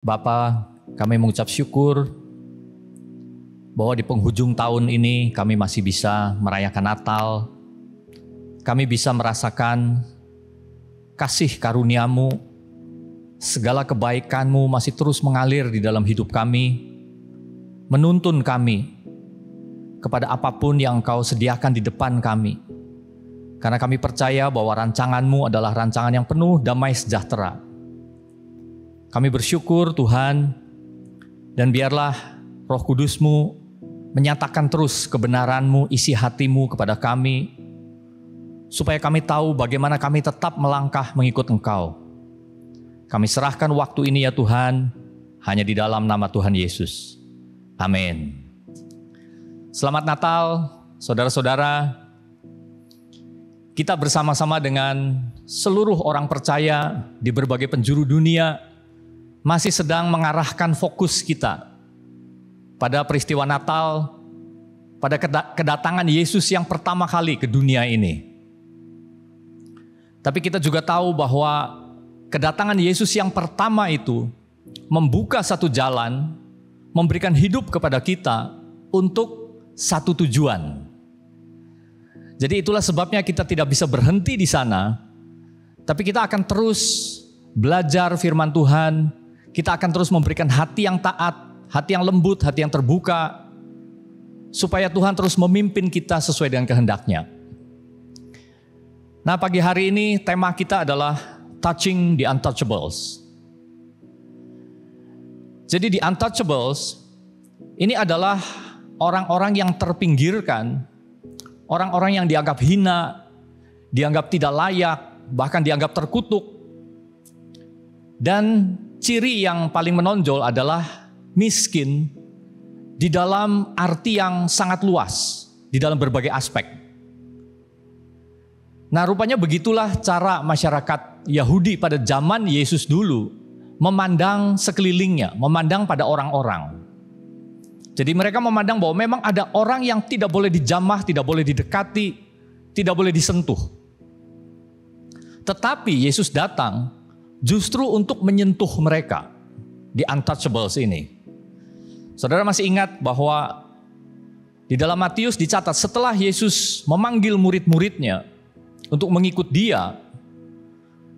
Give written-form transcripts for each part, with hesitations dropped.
Bapa, kami mengucap syukur bahwa di penghujung tahun ini kami masih bisa merayakan Natal. Kami bisa merasakan kasih karunia-Mu, segala kebaikan-Mu masih terus mengalir di dalam hidup kami, menuntun kami kepada apapun yang Engkau sediakan di depan kami. Karena kami percaya bahwa rancangan-Mu adalah rancangan yang penuh damai sejahtera. Kami bersyukur Tuhan, dan biarlah Roh Kudus-Mu menyatakan terus kebenaran-Mu, isi hati-Mu kepada kami, supaya kami tahu bagaimana kami tetap melangkah mengikut Engkau. Kami serahkan waktu ini ya Tuhan, hanya di dalam nama Tuhan Yesus. Amin. Selamat Natal, saudara-saudara. Kita bersama-sama dengan seluruh orang percaya di berbagai penjuru dunia masih sedang mengarahkan fokus kita pada peristiwa Natal, pada kedatangan Yesus yang pertama kali ke dunia ini. Tapi kita juga tahu bahwa kedatangan Yesus yang pertama itu membuka satu jalan, memberikan hidup kepada kita untuk satu tujuan. Jadi itulah sebabnya kita tidak bisa berhenti di sana, tapi kita akan terus belajar firman Tuhan. Kita akan terus memberikan hati yang taat, hati yang lembut, hati yang terbuka, supaya Tuhan terus memimpin kita sesuai dengan kehendak-Nya. Nah, pagi hari ini tema kita adalah Touching the Untouchables. Jadi the Untouchables ini adalah orang-orang yang terpinggirkan, orang-orang yang dianggap hina, dianggap tidak layak, bahkan dianggap terkutuk. Dan ciri yang paling menonjol adalah miskin di dalam arti yang sangat luas, di dalam berbagai aspek. Nah, rupanya begitulah cara masyarakat Yahudi pada zaman Yesus dulu memandang sekelilingnya, memandang pada orang-orang. Jadi mereka memandang bahwa memang ada orang yang tidak boleh dijamah, tidak boleh didekati, tidak boleh disentuh. Tetapi Yesus datang justru untuk menyentuh mereka, the untouchables ini. Saudara masih ingat bahwa di dalam Matius dicatat setelah Yesus memanggil murid-muridnya untuk mengikut Dia,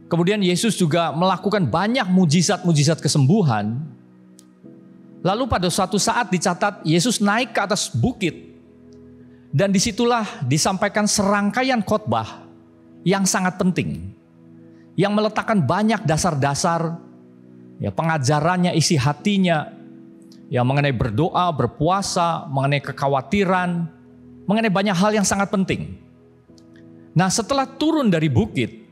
kemudian Yesus juga melakukan banyak mujizat-mujizat kesembuhan. Lalu pada suatu saat dicatat Yesus naik ke atas bukit, dan disitulah disampaikan serangkaian khotbah yang sangat penting, yang meletakkan banyak dasar-dasar, ya, pengajarannya, isi hatinya, yang mengenai berdoa, berpuasa, mengenai kekhawatiran, mengenai banyak hal yang sangat penting. Nah, setelah turun dari bukit,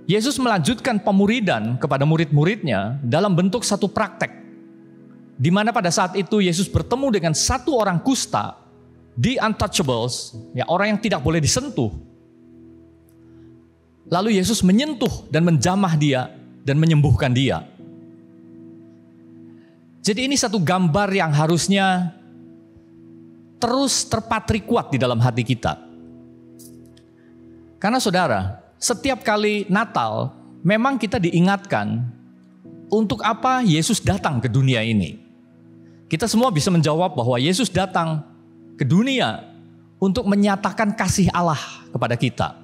Yesus melanjutkan pemuridan kepada murid-muridnya dalam bentuk satu praktek, di mana pada saat itu Yesus bertemu dengan satu orang kusta, the untouchables, ya, orang yang tidak boleh disentuh. Lalu Yesus menyentuh dan menjamah dia dan menyembuhkan dia. Jadi ini satu gambar yang harusnya terus terpatri kuat di dalam hati kita. Karena saudara, setiap kali Natal memang kita diingatkan untuk apa Yesus datang ke dunia ini. Kita semua bisa menjawab bahwa Yesus datang ke dunia untuk menyatakan kasih Allah kepada kita.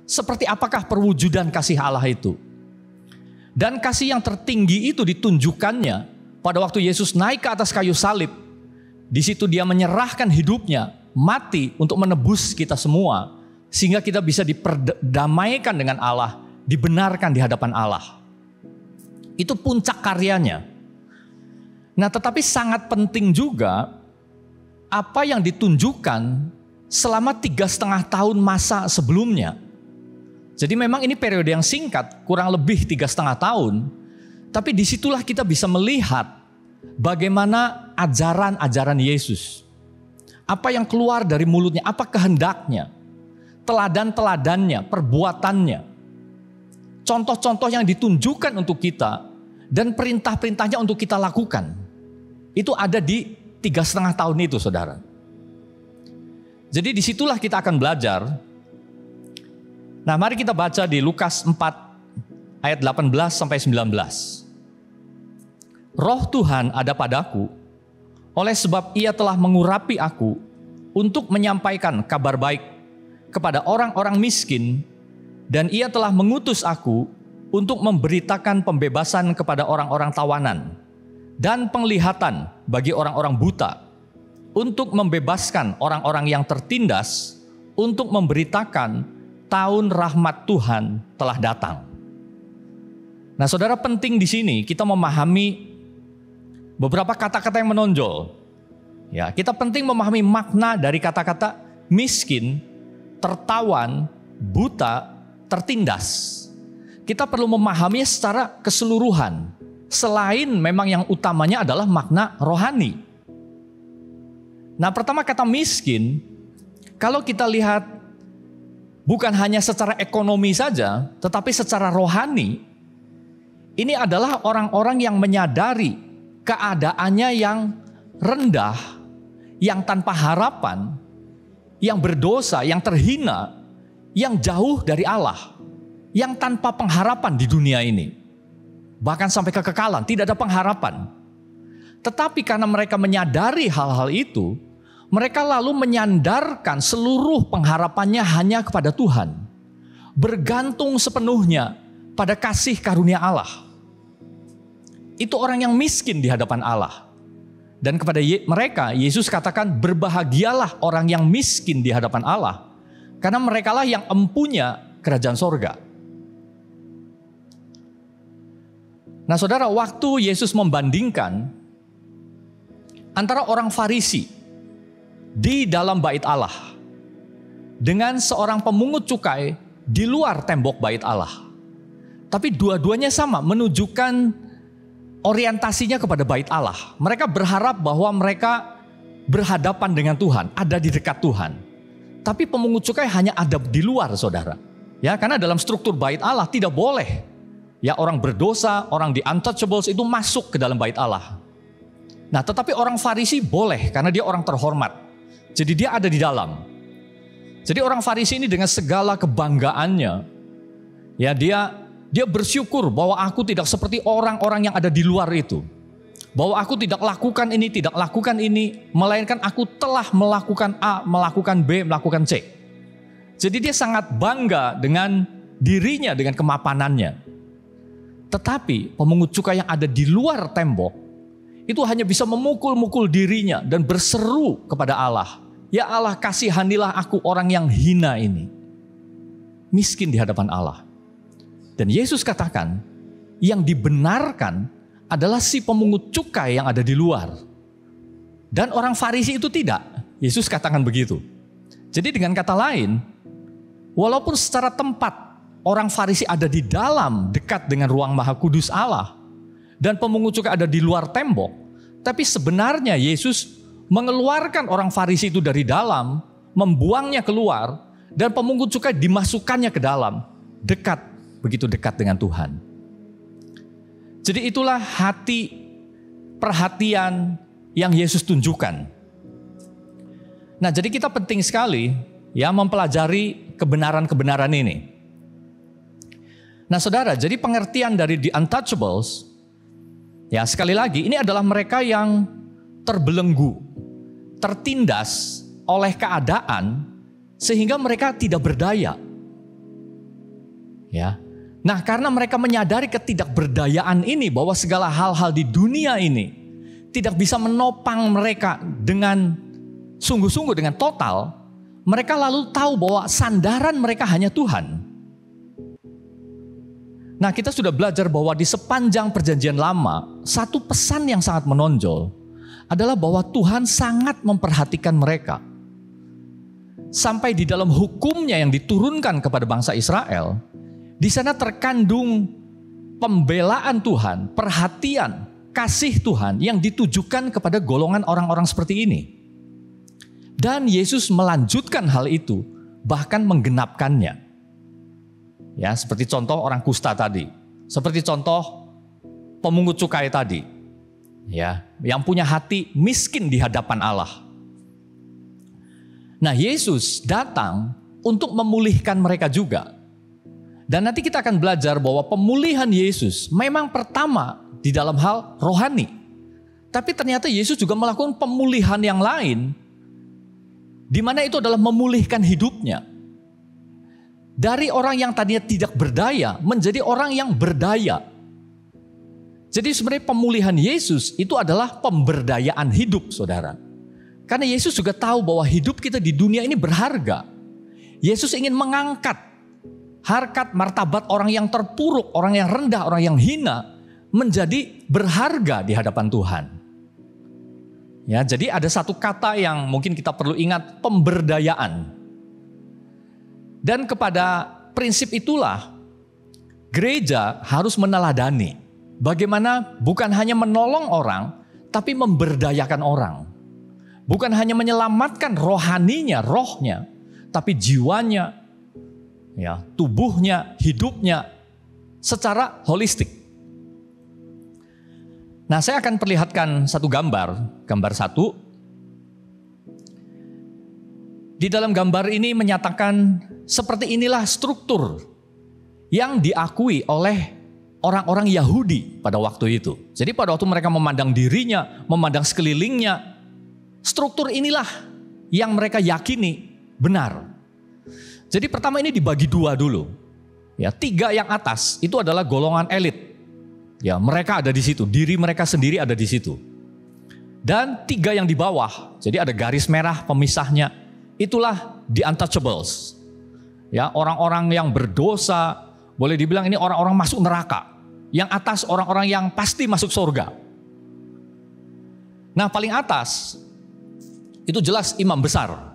Seperti apakah perwujudan kasih Allah itu? Dan kasih yang tertinggi itu ditunjukkannya pada waktu Yesus naik ke atas kayu salib. Di situ Dia menyerahkan hidupnya, mati untuk menebus kita semua, sehingga kita bisa diperdamaikan dengan Allah, dibenarkan di hadapan Allah. Itu puncak karyanya. Nah, tetapi sangat penting juga apa yang ditunjukkan selama 3,5 tahun masa sebelumnya. Jadi memang ini periode yang singkat, kurang lebih 3,5 tahun. Tapi disitulah kita bisa melihat bagaimana ajaran-ajaran Yesus. Apa yang keluar dari mulutnya, apa kehendaknya, teladan-teladannya, perbuatannya. Contoh-contoh yang ditunjukkan untuk kita dan perintah-perintahnya untuk kita lakukan. Itu ada di 3,5 tahun itu, saudara. Jadi disitulah kita akan belajar. Nah, mari kita baca di Lukas 4 ayat 18 sampai 19. Roh Tuhan ada padaku, oleh sebab Ia telah mengurapi aku untuk menyampaikan kabar baik kepada orang-orang miskin, dan Ia telah mengutus aku untuk memberitakan pembebasan kepada orang-orang tawanan dan penglihatan bagi orang-orang buta, untuk membebaskan orang-orang yang tertindas, untuk memberitakan tahun rahmat Tuhan telah datang. Nah, saudara, penting di sini kita memahami beberapa kata-kata yang menonjol. Ya, kita penting memahami makna dari kata-kata miskin, tertawan, buta, tertindas. Kita perlu memahaminya secara keseluruhan. Selain memang yang utamanya adalah makna rohani. Nah, pertama kata miskin, kalau kita lihat bukan hanya secara ekonomi saja, tetapi secara rohani, ini adalah orang-orang yang menyadari keadaannya yang rendah, yang tanpa harapan, yang berdosa, yang terhina, yang jauh dari Allah, yang tanpa pengharapan di dunia ini. Bahkan sampai kekekalan, tidak ada pengharapan. Tetapi karena mereka menyadari hal-hal itu, mereka lalu menyandarkan seluruh pengharapannya hanya kepada Tuhan. Bergantung sepenuhnya pada kasih karunia Allah. Itu orang yang miskin di hadapan Allah. Dan kepada mereka, Yesus katakan, berbahagialah orang yang miskin di hadapan Allah, karena merekalah yang empunya kerajaan sorga. Nah, saudara, waktu Yesus membandingkan antara orang Farisi di dalam bait Allah dengan seorang pemungut cukai di luar tembok bait Allah, tapi dua-duanya sama, menunjukkan orientasinya kepada bait Allah. Mereka berharap bahwa mereka berhadapan dengan Tuhan, ada di dekat Tuhan. Tapi pemungut cukai hanya ada di luar, saudara. Ya, karena dalam struktur bait Allah tidak boleh ya orang berdosa, orang the untouchables itu masuk ke dalam bait Allah. Nah, tetapi orang Farisi boleh karena dia orang terhormat. Jadi dia ada di dalam. Jadi orang Farisi ini dengan segala kebanggaannya, ya dia bersyukur bahwa aku tidak seperti orang-orang yang ada di luar itu. Bahwa aku tidak lakukan ini, tidak lakukan ini, melainkan aku telah melakukan A, melakukan B, melakukan C. Jadi dia sangat bangga dengan dirinya, dengan kemapanannya. Tetapi pemungut cukai yang ada di luar tembok, itu hanya bisa memukul-mukul dirinya dan berseru kepada Allah. Ya Allah, kasihanilah aku orang yang hina ini. Miskin di hadapan Allah. Dan Yesus katakan, yang dibenarkan adalah si pemungut cukai yang ada di luar. Dan orang Farisi itu tidak. Yesus katakan begitu. Jadi dengan kata lain, walaupun secara tempat orang Farisi ada di dalam, dekat dengan ruang Maha Kudus Allah, dan pemungut cukai ada di luar tembok, tapi sebenarnya Yesus mengeluarkan orang Farisi itu dari dalam, membuangnya keluar, dan pemungut cukai dimasukkannya ke dalam, dekat. Begitu dekat dengan Tuhan. Jadi itulah hati perhatian yang Yesus tunjukkan. Nah, jadi kita penting sekali ya mempelajari kebenaran-kebenaran ini. Nah, saudara, jadi pengertian dari the untouchables, ya sekali lagi ini adalah mereka yang terbelenggu, tertindas oleh keadaan sehingga mereka tidak berdaya. Ya. Nah, karena mereka menyadari ketidakberdayaan ini, bahwa segala hal-hal di dunia ini tidak bisa menopang mereka dengan sungguh-sungguh, dengan total, mereka lalu tahu bahwa sandaran mereka hanya Tuhan. Nah, kita sudah belajar bahwa di sepanjang perjanjian lama, satu pesan yang sangat menonjol adalah bahwa Tuhan sangat memperhatikan mereka. Sampai di dalam hukumnya yang diturunkan kepada bangsa Israel, di sana terkandung pembelaan Tuhan, perhatian, kasih Tuhan yang ditujukan kepada golongan orang-orang seperti ini. Dan Yesus melanjutkan hal itu, bahkan menggenapkannya. Ya, seperti contoh orang kusta tadi, seperti contoh pemungut cukai tadi. Ya, yang punya hati miskin di hadapan Allah. Nah, Yesus datang untuk memulihkan mereka juga. Dan nanti kita akan belajar bahwa pemulihan Yesus memang pertama di dalam hal rohani. Tapi ternyata Yesus juga melakukan pemulihan yang lain, di mana itu adalah memulihkan hidupnya. Dari orang yang tadinya tidak berdaya menjadi orang yang berdaya. Jadi sebenarnya pemulihan Yesus itu adalah pemberdayaan hidup, saudara. Karena Yesus juga tahu bahwa hidup kita di dunia ini berharga. Yesus ingin mengangkat harkat martabat orang yang terpuruk, orang yang rendah, orang yang hina menjadi berharga di hadapan Tuhan. Ya, jadi ada satu kata yang mungkin kita perlu ingat, pemberdayaan. Dan kepada prinsip itulah gereja harus meneladani bagaimana bukan hanya menolong orang, tapi memberdayakan orang. Bukan hanya menyelamatkan rohaninya, rohnya, tapi jiwanya, ya, tubuhnya, hidupnya secara holistik. Nah, saya akan perlihatkan satu gambar satu. Di dalam gambar ini menyatakan seperti inilah struktur yang diakui oleh orang-orang Yahudi pada waktu itu. Jadi pada waktu mereka memandang dirinya, memandang sekelilingnya, struktur inilah yang mereka yakini benar. Jadi pertama ini dibagi dua dulu. Ya, 3 yang atas itu adalah golongan elit. Ya, mereka ada di situ, diri mereka sendiri ada di situ. Dan 3 yang di bawah, jadi ada garis merah pemisahnya. Itulah the untouchables. Ya, orang-orang yang berdosa, boleh dibilang ini orang-orang masuk neraka. Yang atas orang-orang yang pasti masuk surga. Nah, paling atas itu jelas imam besar.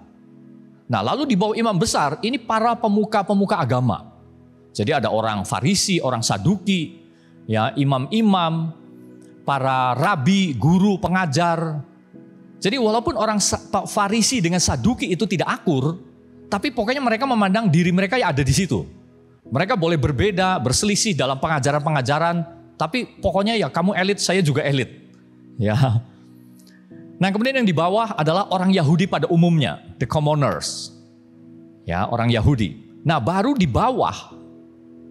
Nah, lalu di bawah imam besar ini para pemuka-pemuka agama. Jadi ada orang Farisi, orang Saduki, ya, imam-imam, para rabi, guru, pengajar. Jadi walaupun orang Farisi dengan Saduki itu tidak akur, tapi pokoknya mereka memandang diri mereka yang ada di situ. Mereka boleh berbeda, berselisih dalam pengajaran-pengajaran, tapi pokoknya ya kamu elit, saya juga elit. Ya. Nah, kemudian yang di bawah adalah orang Yahudi pada umumnya, the commoners. Ya, orang Yahudi. Nah, baru di bawah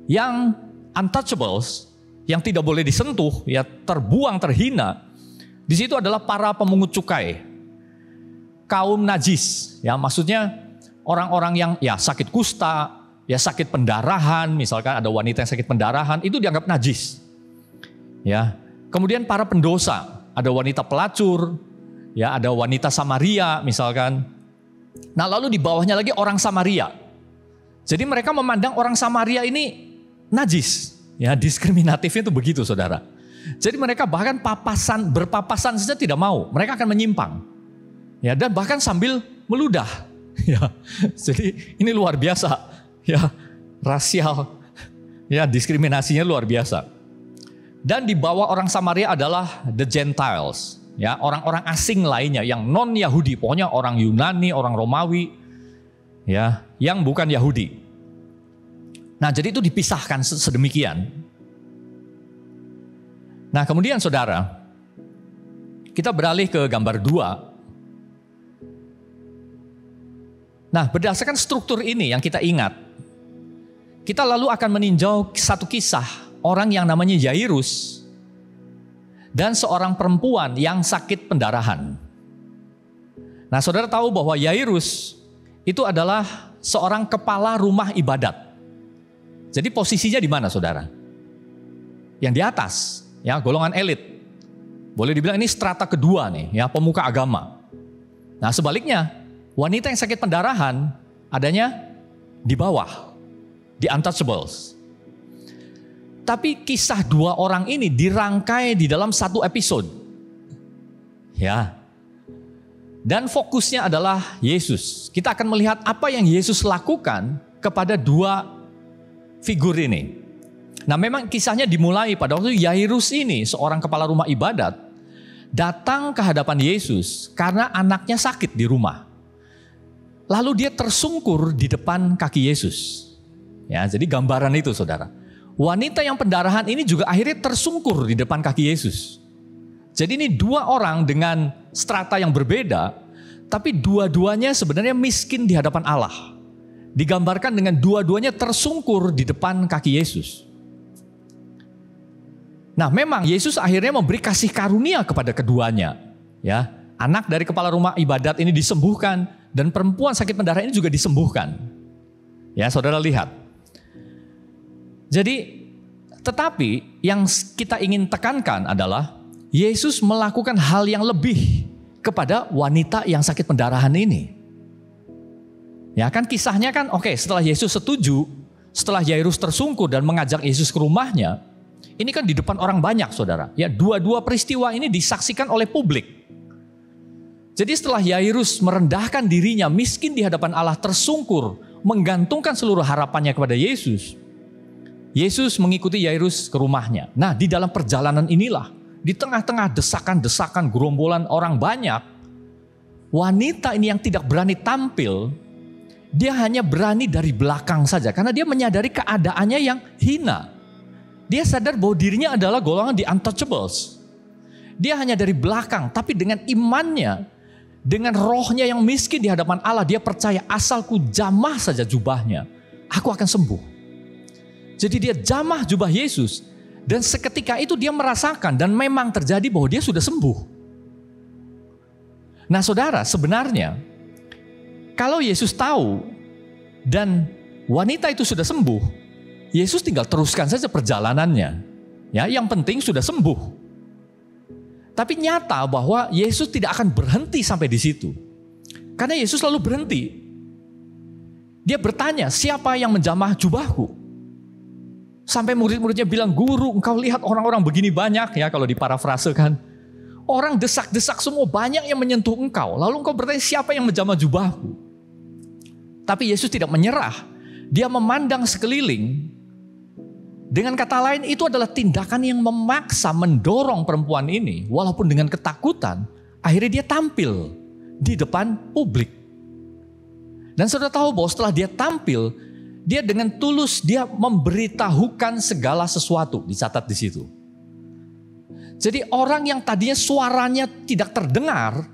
yang untouchables, yang tidak boleh disentuh, ya terbuang, terhina. Di situ adalah para pemungut cukai, kaum najis, ya maksudnya orang-orang yang ya sakit kusta, ya sakit pendarahan, misalkan ada wanita yang sakit pendarahan itu dianggap najis, ya. Kemudian para pendosa, ada wanita pelacur, ya ada wanita Samaria, misalkan. Nah lalu di bawahnya lagi orang Samaria. Jadi mereka memandang orang Samaria ini najis, ya diskriminatifnya itu begitu, saudara. Jadi mereka bahkan berpapasan saja tidak mau. Mereka akan menyimpang. Ya, dan bahkan sambil meludah. Ya, jadi ini luar biasa. Ya, rasial. Ya, diskriminasinya luar biasa. Dan di bawah orang Samaria adalah the Gentiles. Ya, orang-orang asing lainnya yang non Yahudi, pokoknya orang Yunani, orang Romawi, ya, yang bukan Yahudi. Nah, jadi itu dipisahkan sedemikian. Nah, kemudian saudara, kita beralih ke gambar 2. Nah, berdasarkan struktur ini yang kita ingat, kita lalu akan meninjau satu kisah orang yang namanya Yairus dan seorang perempuan yang sakit pendarahan. Nah, saudara tahu bahwa Yairus itu adalah seorang kepala rumah ibadat. Jadi posisinya di mana, saudara? Yang di atas. Ya, golongan elit. Boleh dibilang ini strata kedua nih, ya, pemuka agama. Nah, sebaliknya, wanita yang sakit pendarahan adanya di bawah, di untouchables. Tapi kisah 2 orang ini dirangkai di dalam satu episode. Ya. Dan fokusnya adalah Yesus. Kita akan melihat apa yang Yesus lakukan kepada 2 figur ini. Nah, memang kisahnya dimulai pada waktu Yairus ini, seorang kepala rumah ibadat, datang ke hadapan Yesus karena anaknya sakit di rumah. Lalu dia tersungkur di depan kaki Yesus. Ya, jadi gambaran itu, saudara. Wanita yang pendarahan ini juga akhirnya tersungkur di depan kaki Yesus. Jadi ini 2 orang dengan strata yang berbeda, tapi dua-duanya sebenarnya miskin di hadapan Allah. Digambarkan dengan dua-duanya tersungkur di depan kaki Yesus. Nah, memang Yesus akhirnya memberi kasih karunia kepada keduanya. Ya, anak dari kepala rumah ibadat ini disembuhkan dan perempuan sakit pendarah ini juga disembuhkan. Ya, saudara lihat. Jadi, tetapi yang kita ingin tekankan adalah Yesus melakukan hal yang lebih kepada wanita yang sakit pendarahan ini. Ya kan kisahnya kan, oke, setelah Yesus setuju, setelah Yairus tersungkur dan mengajak Yesus ke rumahnya, ini kan di depan orang banyak, saudara. Ya, dua-dua peristiwa ini disaksikan oleh publik. Jadi setelah Yairus merendahkan dirinya, miskin di hadapan Allah, tersungkur, menggantungkan seluruh harapannya kepada Yesus, Yesus mengikuti Yairus ke rumahnya. Nah, di dalam perjalanan inilah, di tengah-tengah desakan-desakan gerombolan orang banyak, wanita ini yang tidak berani tampil, dia hanya berani dari belakang saja karena dia menyadari keadaannya yang hina. Dia sadar bahwa dirinya adalah golongan the untouchables. Dia hanya dari belakang, tapi dengan imannya, dengan rohnya yang miskin di hadapan Allah, dia percaya asalku jamah saja jubahnya, aku akan sembuh. Jadi dia jamah jubah Yesus dan seketika itu dia merasakan dan memang terjadi bahwa dia sudah sembuh. Nah, saudara, sebenarnya kalau Yesus tahu dan wanita itu sudah sembuh, Yesus tinggal teruskan saja perjalanannya. Ya, yang penting sudah sembuh. Tapi nyata bahwa Yesus tidak akan berhenti sampai di situ. Karena Yesus lalu berhenti. Dia bertanya, siapa yang menjamah jubahku? Sampai murid-muridnya bilang, guru, engkau lihat orang-orang begini banyak, ya kalau diparafrasekan. Orang desak-desak semua, banyak yang menyentuh engkau. Lalu engkau bertanya, siapa yang menjamah jubahku? Tapi Yesus tidak menyerah. Dia memandang sekeliling. Dengan kata lain, itu adalah tindakan yang memaksa mendorong perempuan ini. Walaupun dengan ketakutan, akhirnya dia tampil di depan publik. Dan saudara tahu bahwa setelah dia tampil, dia dengan tulus dia memberitahukan segala sesuatu, dicatat di situ. Jadi orang yang tadinya suaranya tidak terdengar,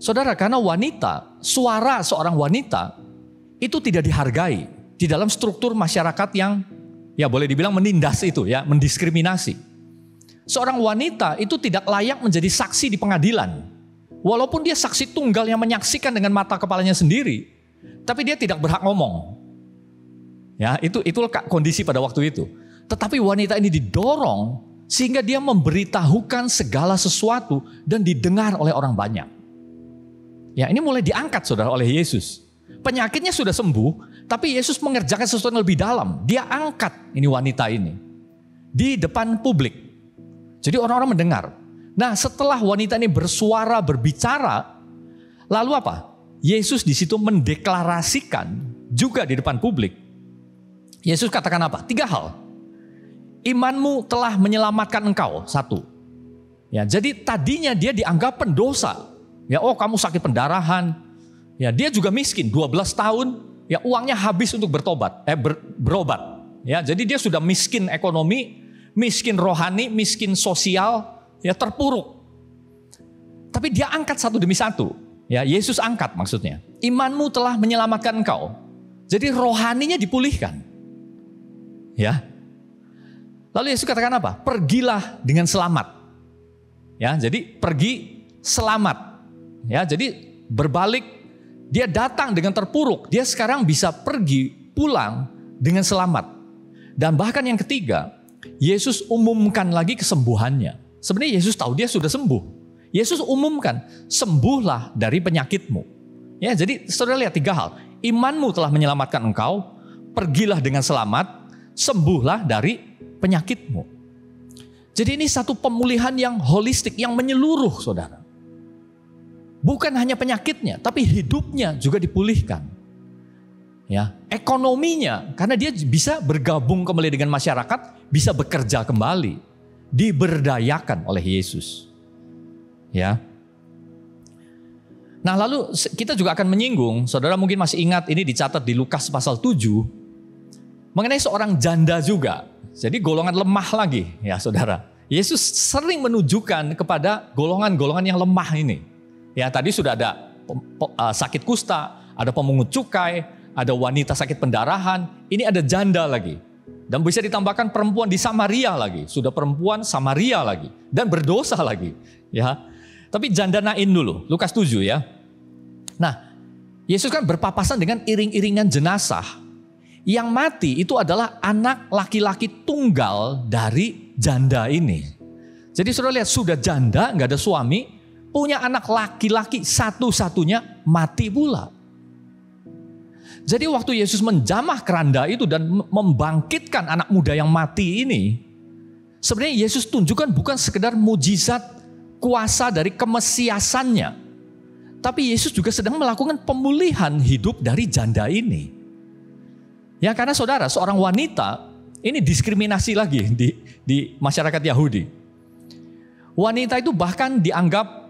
saudara, karena wanita, suara seorang wanita itu tidak dihargai di dalam struktur masyarakat yang ya boleh dibilang menindas itu ya, mendiskriminasi. Seorang wanita itu tidak layak menjadi saksi di pengadilan. Walaupun dia saksi tunggal yang menyaksikan dengan mata kepalanya sendiri, tapi dia tidak berhak ngomong. Ya, itulah kondisi pada waktu itu. Tetapi wanita ini didorong sehingga dia memberitahukan segala sesuatu dan didengar oleh orang banyak. Ya, ini mulai diangkat, saudara, oleh Yesus. Penyakitnya sudah sembuh, tapi Yesus mengerjakan sesuatu yang lebih dalam. Dia angkat ini wanita ini di depan publik. Jadi orang-orang mendengar. Nah, setelah wanita ini bersuara, berbicara, lalu apa? Yesus di situ mendeklarasikan juga di depan publik. Yesus katakan apa? 3 hal. Imanmu telah menyelamatkan engkau. 1. Ya, jadi tadinya dia dianggap pendosa. Ya, oh kamu sakit pendarahan. Ya, dia juga miskin, 12 tahun. Ya, uangnya habis untuk berobat. Ya, jadi dia sudah miskin ekonomi, miskin rohani, miskin sosial, ya terpuruk. Tapi dia angkat satu demi satu. Ya, Yesus angkat maksudnya. Imanmu telah menyelamatkan engkau. Jadi rohaninya dipulihkan. Ya. Lalu Yesus katakan apa? Pergilah dengan selamat. Ya, jadi pergi selamat. Ya, jadi berbalik, dia datang dengan terpuruk, dia sekarang bisa pergi pulang dengan selamat. Dan bahkan yang ketiga, Yesus umumkan lagi kesembuhannya. Sebenarnya Yesus tahu dia sudah sembuh. Yesus umumkan, sembuhlah dari penyakitmu. Ya, jadi saudara lihat 3 hal. Imanmu telah menyelamatkan engkau, pergilah dengan selamat, sembuhlah dari penyakitmu. Jadi ini satu pemulihan yang holistik, yang menyeluruh, saudara. Bukan hanya penyakitnya, tapi hidupnya juga dipulihkan. Ya, ekonominya, karena dia bisa bergabung kembali dengan masyarakat, bisa bekerja kembali, diberdayakan oleh Yesus. Ya. Nah, lalu kita juga akan menyinggung, saudara mungkin masih ingat ini dicatat di Lukas pasal 7. Mengenai seorang janda juga. Jadi golongan lemah lagi ya saudara. Yesus sering menunjukkan kepada golongan-golongan yang lemah ini. Ya, tadi sudah ada sakit kusta, ada pemungut cukai, ada wanita sakit pendarahan. Ini ada janda lagi. Dan bisa ditambahkan perempuan di Samaria lagi, sudah perempuan Samaria lagi, dan berdosa lagi. Ya, tapi janda Nain dulu, Lukas 7 ya. Nah, Yesus kan berpapasan dengan iring-iringan jenazah. Yang mati itu adalah anak laki-laki tunggal dari janda ini. Jadi saudara lihat, sudah janda, nggak ada suami, punya anak laki-laki satu-satunya, mati pula. Jadi waktu Yesus menjamah keranda itu dan membangkitkan anak muda yang mati ini, sebenarnya Yesus tunjukkan bukan sekedar mujizat kuasa dari kemesiasannya, tapi Yesus juga sedang melakukan pemulihan hidup dari janda ini. Ya, karena saudara, seorang wanita ini diskriminasi lagi di masyarakat Yahudi. Wanita itu bahkan dianggap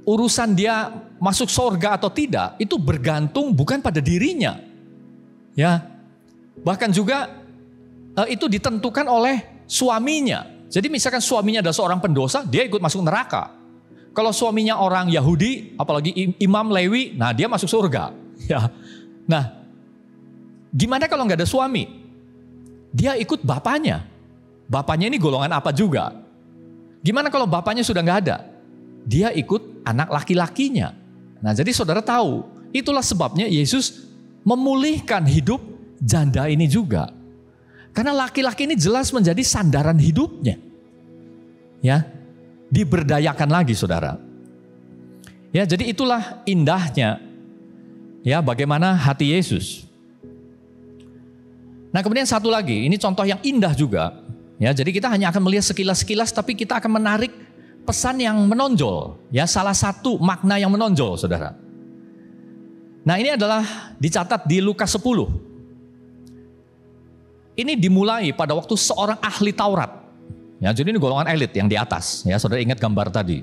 urusan dia masuk surga atau tidak itu bergantung bukan pada dirinya. Ya. Bahkan juga itu ditentukan oleh suaminya. Jadi misalkan suaminya adalah seorang pendosa, dia ikut masuk neraka. Kalau suaminya orang Yahudi, apalagi imam Lewi, nah dia masuk surga. Ya. Nah, gimana kalau nggak ada suami? Dia ikut bapaknya. Bapaknya ini golongan apa juga? Gimana kalau bapaknya sudah nggak ada? Dia ikut anak laki-lakinya. Nah, jadi saudara tahu, itulah sebabnya Yesus memulihkan hidup janda ini juga. Karena laki-laki ini jelas menjadi sandaran hidupnya. Ya, diberdayakan lagi saudara. Ya, jadi itulah indahnya ya bagaimana hati Yesus. Nah, kemudian satu lagi, ini contoh yang indah juga. Ya, jadi kita hanya akan melihat sekilas-sekilas, tapi kita akan menarik pesan yang menonjol, ya salah satu makna yang menonjol, saudara. Nah, ini adalah dicatat di Lukas 10. Ini dimulai pada waktu seorang ahli Taurat. Ya, jadi ini golongan elit yang di atas. Ya, saudara ingat gambar tadi.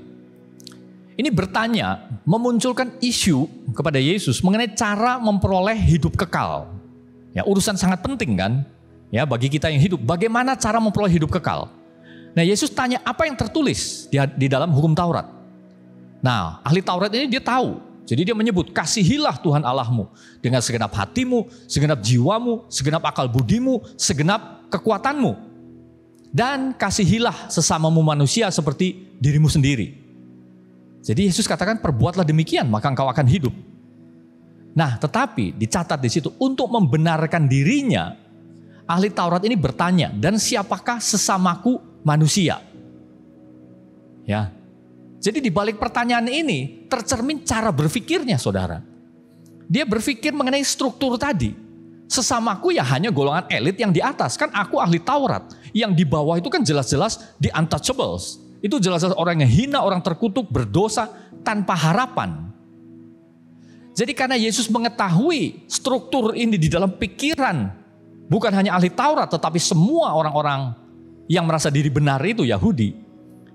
Ini bertanya, memunculkan isu kepada Yesus mengenai cara memperoleh hidup kekal. Ya, urusan sangat penting kan? Ya, bagi kita yang hidup, bagaimana cara memperoleh hidup kekal? Nah, Yesus tanya apa yang tertulis di dalam hukum Taurat. Nah, ahli Taurat ini dia tahu. Jadi dia menyebut, kasihilah Tuhan Allahmu dengan segenap hatimu, segenap jiwamu, segenap akal budimu, segenap kekuatanmu. Dan kasihilah sesamamu manusia seperti dirimu sendiri. Jadi Yesus katakan, perbuatlah demikian maka engkau akan hidup. Nah, tetapi dicatat di situ, untuk membenarkan dirinya, ahli Taurat ini bertanya, dan siapakah sesamaku manusia? Ya. Jadi di balik pertanyaan ini tercermin cara berpikirnya, saudara. Dia berpikir mengenai struktur tadi. Sesamaku ya hanya golongan elit yang di atas. Kan aku ahli Taurat. Yang di bawah itu kan jelas-jelas the untouchables. Itu jelas-jelas orang yang hina, orang terkutuk, berdosa, tanpa harapan. Jadi karena Yesus mengetahui struktur ini di dalam pikiran, bukan hanya ahli Taurat, tetapi semua orang-orang yang merasa diri benar itu Yahudi.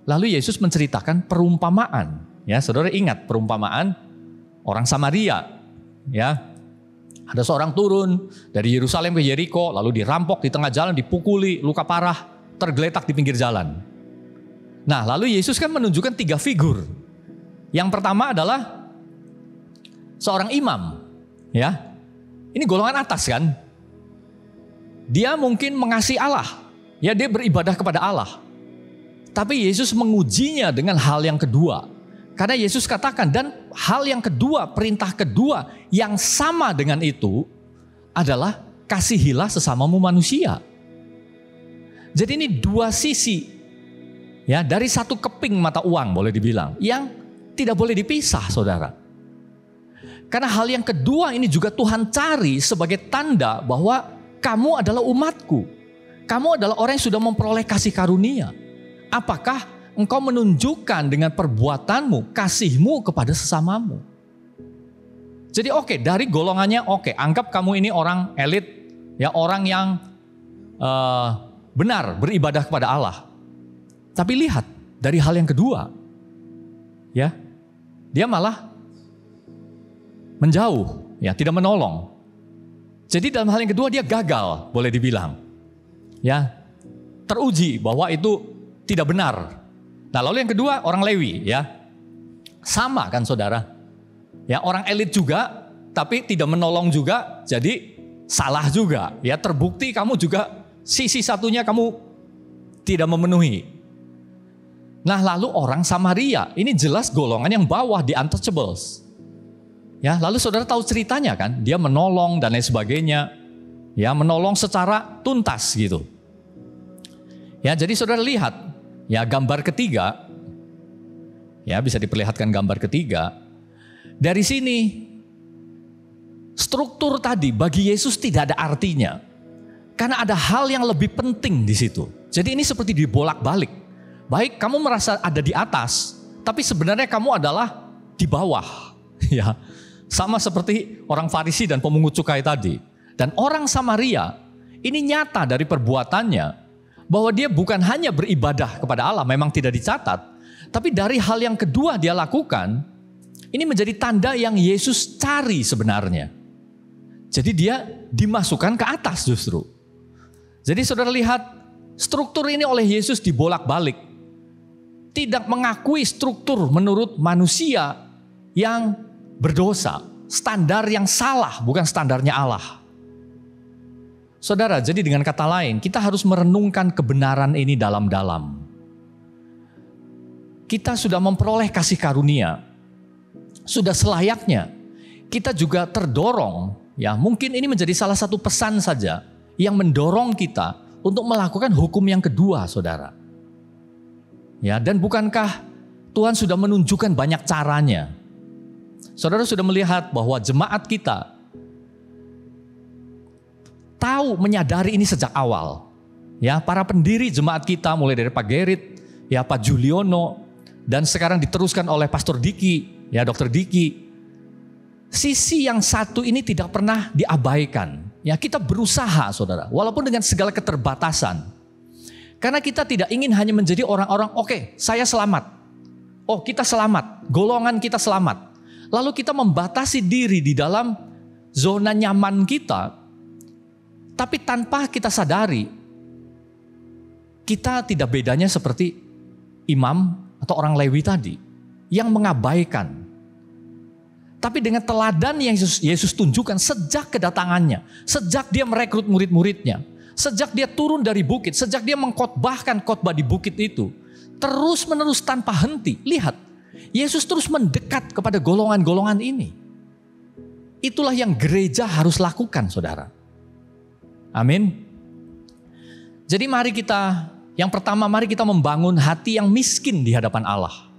Lalu Yesus menceritakan perumpamaan. Ya, saudara ingat perumpamaan orang Samaria. Ya, ada seorang turun dari Yerusalem ke Yeriko, lalu dirampok di tengah jalan, dipukuli, luka parah, tergeletak di pinggir jalan. Nah, lalu Yesus kan menunjukkan 3 figur. Yang pertama adalah seorang imam. Ya, ini golongan atas kan. Dia mungkin mengasihi Allah. Ya, dia beribadah kepada Allah. Tapi Yesus mengujinya dengan hal yang kedua. Karena Yesus katakan, dan hal yang kedua, perintah kedua yang sama dengan itu adalah kasihilah sesamamu manusia. Jadi ini 2 sisi, ya, dari satu keping mata uang boleh dibilang, yang tidak boleh dipisah, saudara. Karena hal yang kedua ini juga Tuhan cari sebagai tanda bahwa kamu adalah umatku. Kamu adalah orang yang sudah memperoleh kasih karunia. Apakah engkau menunjukkan dengan perbuatanmu, kasihmu kepada sesamamu? Jadi oke, dari golongannya oke, anggap kamu ini orang elit, ya, orang yang benar beribadah kepada Allah. Tapi lihat dari hal yang kedua, ya, dia malah menjauh, ya, tidak menolong. Jadi dalam hal yang kedua dia gagal, boleh dibilang, ya, teruji bahwa itu tidak benar. Nah, lalu yang kedua orang Lewi, ya, sama kan saudara, ya, orang elit juga, tapi tidak menolong juga, jadi salah juga, ya, terbukti kamu juga sisi satunya kamu tidak memenuhi. Nah, lalu orang Samaria, ini jelas golongan yang bawah, di untouchables. Ya, lalu saudara tahu ceritanya kan? Dia menolong dan lain sebagainya. Ya, menolong secara tuntas gitu. Ya, jadi saudara lihat, ya gambar ketiga. Ya, bisa diperlihatkan gambar ketiga. Dari sini struktur tadi bagi Yesus tidak ada artinya. Karena ada hal yang lebih penting di situ. Jadi ini seperti dibolak-balik. Baik, kamu merasa ada di atas, tapi sebenarnya kamu adalah di bawah. Ya, sama seperti orang Farisi dan pemungut cukai tadi. Dan orang Samaria ini nyata dari perbuatannya bahwa dia bukan hanya beribadah kepada Allah, memang tidak dicatat, tapi dari hal yang kedua dia lakukan, ini menjadi tanda yang Yesus cari sebenarnya. Jadi dia dimasukkan ke atas justru. Jadi saudara lihat, struktur ini oleh Yesus dibolak-balik. Tidak mengakui struktur menurut manusia yang berdosa. Standar yang salah, bukan standarnya Allah. Saudara, jadi dengan kata lain, kita harus merenungkan kebenaran ini dalam-dalam. Kita sudah memperoleh kasih karunia. Sudah selayaknya. Kita juga terdorong, ya mungkin ini menjadi salah satu pesan saja yang mendorong kita untuk melakukan hukum yang kedua, saudara. Ya, dan bukankah Tuhan sudah menunjukkan banyak caranya? Saudara sudah melihat bahwa jemaat kita tahu menyadari ini sejak awal. Ya, para pendiri jemaat kita mulai dari Pak Gerit, ya Pak Juliono, dan sekarang diteruskan oleh Pastor Diki, ya Dr. Diki. Sisi yang satu ini tidak pernah diabaikan. Ya, kita berusaha, saudara, walaupun dengan segala keterbatasan. Karena kita tidak ingin hanya menjadi orang-orang, oke, saya selamat. Oh, kita selamat, golongan kita selamat. Lalu kita membatasi diri di dalam zona nyaman kita, tapi tanpa kita sadari, kita tidak bedanya seperti imam atau orang Lewi tadi, yang mengabaikan. Tapi dengan teladan yang Yesus tunjukkan sejak kedatangannya, sejak dia merekrut murid-muridnya, sejak dia turun dari bukit, sejak dia mengkhotbahkan khotbah di bukit itu, terus menerus tanpa henti. Lihat, Yesus terus mendekat kepada golongan-golongan ini. Itulah yang gereja harus lakukan, saudara. Amin. Jadi mari kita, yang pertama mari kita membangun hati yang miskin di hadapan Allah.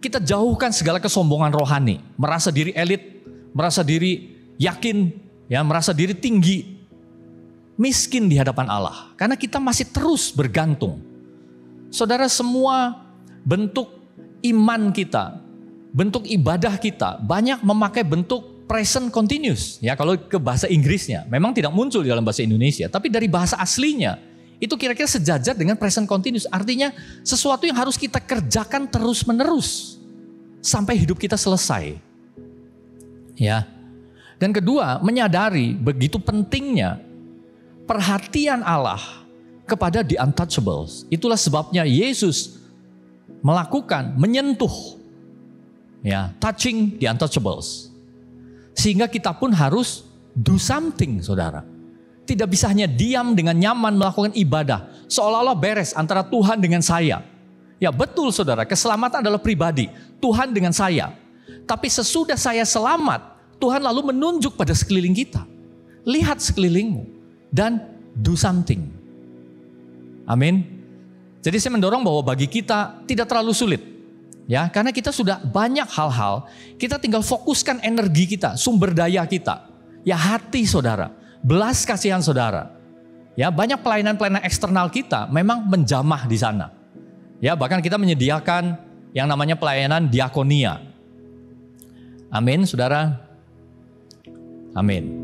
Kita jauhkan segala kesombongan rohani, merasa diri elit, merasa diri yakin, ya, merasa diri tinggi, miskin di hadapan Allah. Karena kita masih terus bergantung. Saudara, semua bentuk iman kita, bentuk ibadah kita banyak memakai bentuk present continuous. Ya, kalau ke bahasa Inggrisnya, memang tidak muncul di dalam bahasa Indonesia, tapi dari bahasa aslinya itu kira-kira sejajar dengan present continuous. Artinya sesuatu yang harus kita kerjakan terus-menerus sampai hidup kita selesai. Ya. Dan kedua, menyadari begitu pentingnya perhatian Allah kepada the untouchables. Itulah sebabnya Yesus melakukan, menyentuh, ya, touching the untouchables. Sehingga kita pun harus do something, saudara. Tidak bisa hanya diam dengan nyaman melakukan ibadah, seolah-olah beres antara Tuhan dengan saya. Ya betul, saudara, keselamatan adalah pribadi, Tuhan dengan saya. Tapi sesudah saya selamat, Tuhan lalu menunjuk pada sekeliling kita. Lihat sekelilingmu dan do something. Amin. Jadi saya mendorong bahwa bagi kita tidak terlalu sulit. Ya, karena kita sudah banyak hal-hal, kita tinggal fokuskan energi kita, sumber daya kita. Ya hati saudara, belas kasihan saudara. Ya, banyak pelayanan-pelayanan eksternal kita memang menjamah di sana. Ya, bahkan kita menyediakan yang namanya pelayanan diakonia. Amin, saudara. Amin.